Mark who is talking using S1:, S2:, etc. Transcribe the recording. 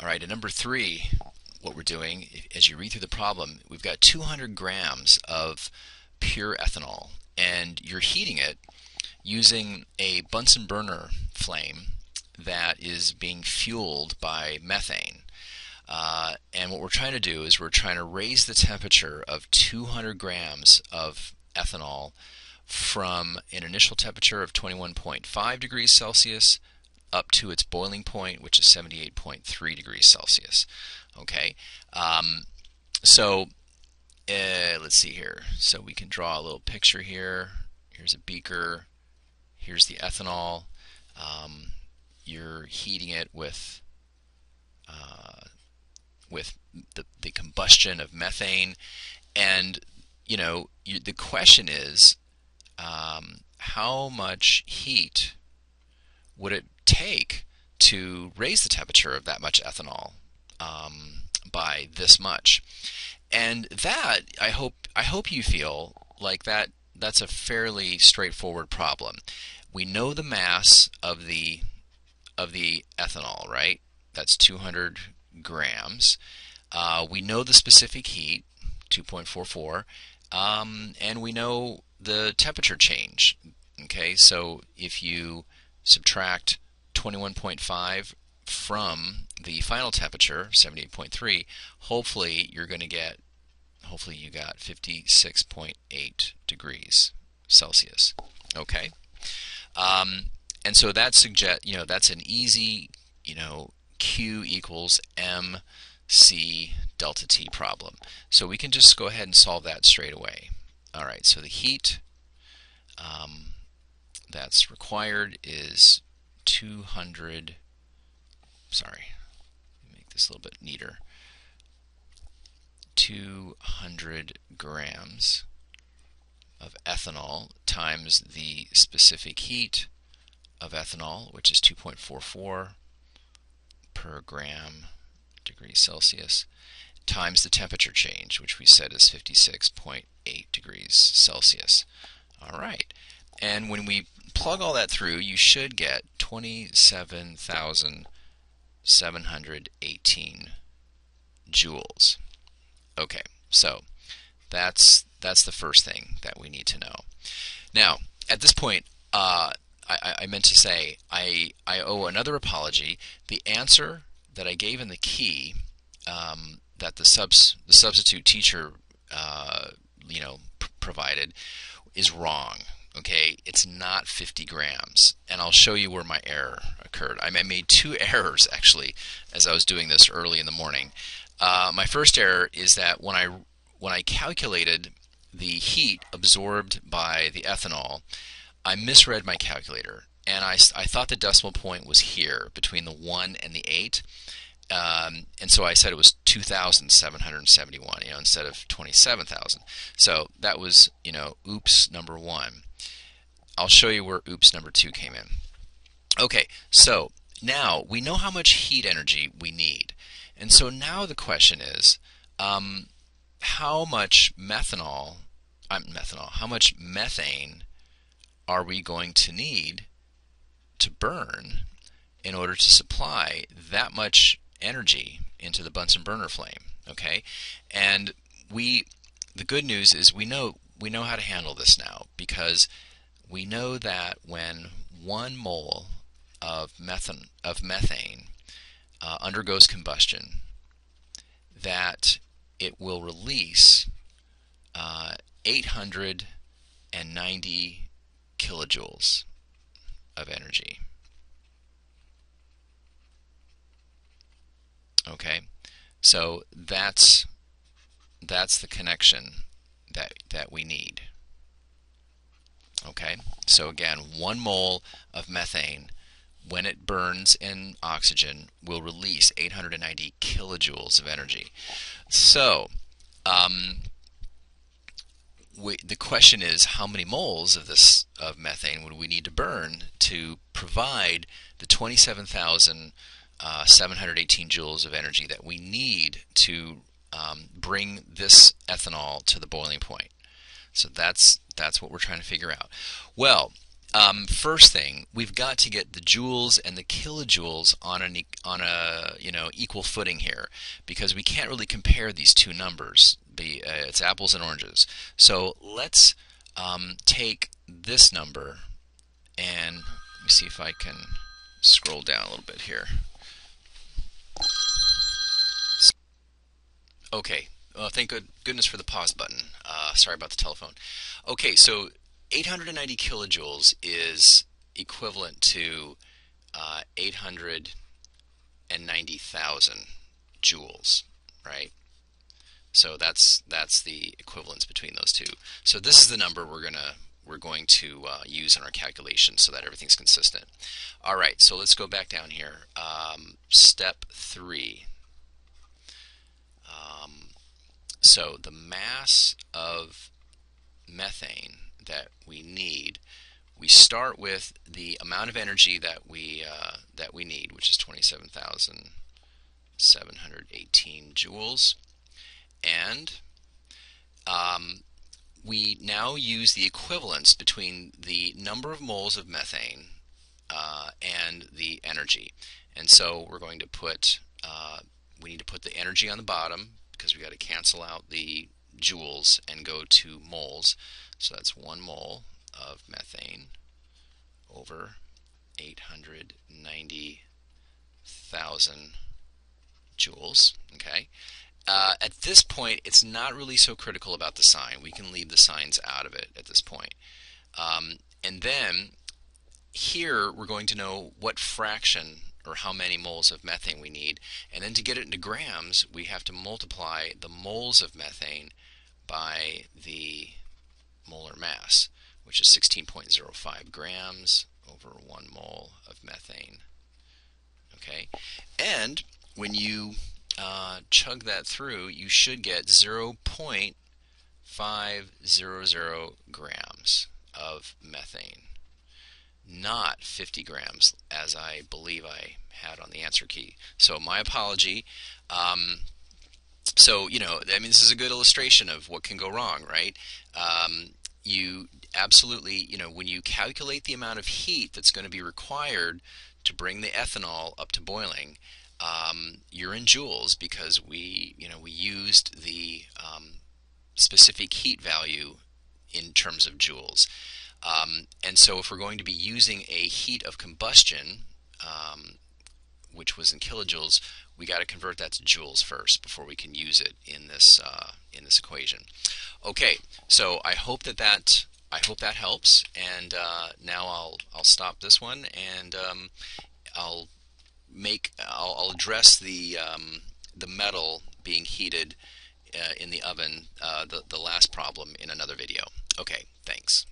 S1: All right, and number three, what we're doing, as you read through the problem, we've got 200 grams of pure ethanol, and you're heating it using a Bunsen burner flame that is being fueled by methane. And what we're trying to do is we're trying to raise the temperature of 200 grams of ethanol from an initial temperature of 21.5 degrees Celsius up to its boiling point, which is 78.3 degrees Celsius. Okay, so let's see here. So we can draw a little picture here. Here's a beaker. Here's the ethanol. You're heating it with the combustion of methane, and the question is, how much heat would it take to raise the temperature of that much ethanol by this much? And that I hope you feel like that's a fairly straightforward problem. We know the mass of the ethanol, right? That's 200 grams. We know the specific heat, 2.44, and we know the temperature change. Okay, so if you subtract 21.5 from the final temperature, 78.3, hopefully you got 56.8 degrees Celsius. Okay, and so that suggests, that's an easy, Q equals mc delta T problem. So we can just go ahead and solve that straight away. All right, so the heat that's required is 200, sorry, let me make this a little bit neater, 200 grams of ethanol times the specific heat of ethanol, which is 2.44 per gram degrees Celsius, times the temperature change, which we said is 56.8 degrees Celsius. All right, and when we plug all that through, you should get 27,718 joules. Okay, so that's the first thing that we need to know. Now, at this point, I meant to say I owe another apology. The answer that I gave in the key that the substitute teacher provided is wrong. Okay, it's not 50 grams, and I'll show you where my error occurred. I made two errors actually as I was doing this early in the morning. My first error is that when I calculated the heat absorbed by the ethanol, I misread my calculator, and I thought the decimal point was here between the 1 and the 8, and so I said it was 2,771, instead of 27,000. So that was, oops number 1. I'll show you where oops number 2 came in. Okay, so now we know how much heat energy we need, and so now the question is, how much how much methane are we going to need to burn in order to supply that much energy into the Bunsen burner flame? Okay, and the good news is we know how to handle this now, because we know that when 1 mole of methane undergoes combustion, that it will release 890 kilojoules of energy. Okay, so that's the connection that we need. Okay, so again, 1 mole of methane, when it burns in oxygen, will release 890 kilojoules of energy. So the question is, how many moles of methane would we need to burn to provide the 27,718 joules of energy that we need to bring this ethanol to the boiling point? So that's what we're trying to figure out. Well, First thing, we've got to get the joules and the kilojoules on a equal footing here, because we can't really compare these two numbers. It's apples and oranges. So let's take this number, and let me see if I can scroll down a little bit here. Okay, thank goodness for the pause button. Sorry about the telephone. Okay, so 890 kilojoules is equivalent to 890,000 joules, right? So that's the equivalence between those two. So this is the number we're going to use in our calculation so that everything's consistent. All right, so let's go back down here. Step 3. So the mass of methane that we need, we start with the amount of energy that we need, which is 27,718 joules, and we now use the equivalence between the number of moles of methane and the energy. And so we're going to put we need to put the energy on the bottom, because we got to cancel out the joules and go to moles. So that's 1 mole of methane over 890,000 joules. Okay. At this point, it's not really so critical about the sign. We can leave the signs out of it at this point. And then here we're going to know what fraction or how many moles of methane we need. And then to get it into grams, we have to multiply the moles of methane by the molar mass, which is 16.05 grams over 1 mole of methane. Okay, and when you chug that through, you should get 0.500 grams of methane, not 50 grams as I believe I had on the answer key. So my apology. So, I mean, this is a good illustration of what can go wrong, right? You absolutely, when you calculate the amount of heat that's going to be required to bring the ethanol up to boiling, you're in joules, because we used the specific heat value in terms of joules. And so if we're going to be using a heat of combustion, which was in kilojoules, we got to convert that to joules first before we can use it in this equation. Okay, so I hope that helps, and now I'll stop this one, and I'll address the metal being heated in the oven, the last problem, in another video. Okay, thanks.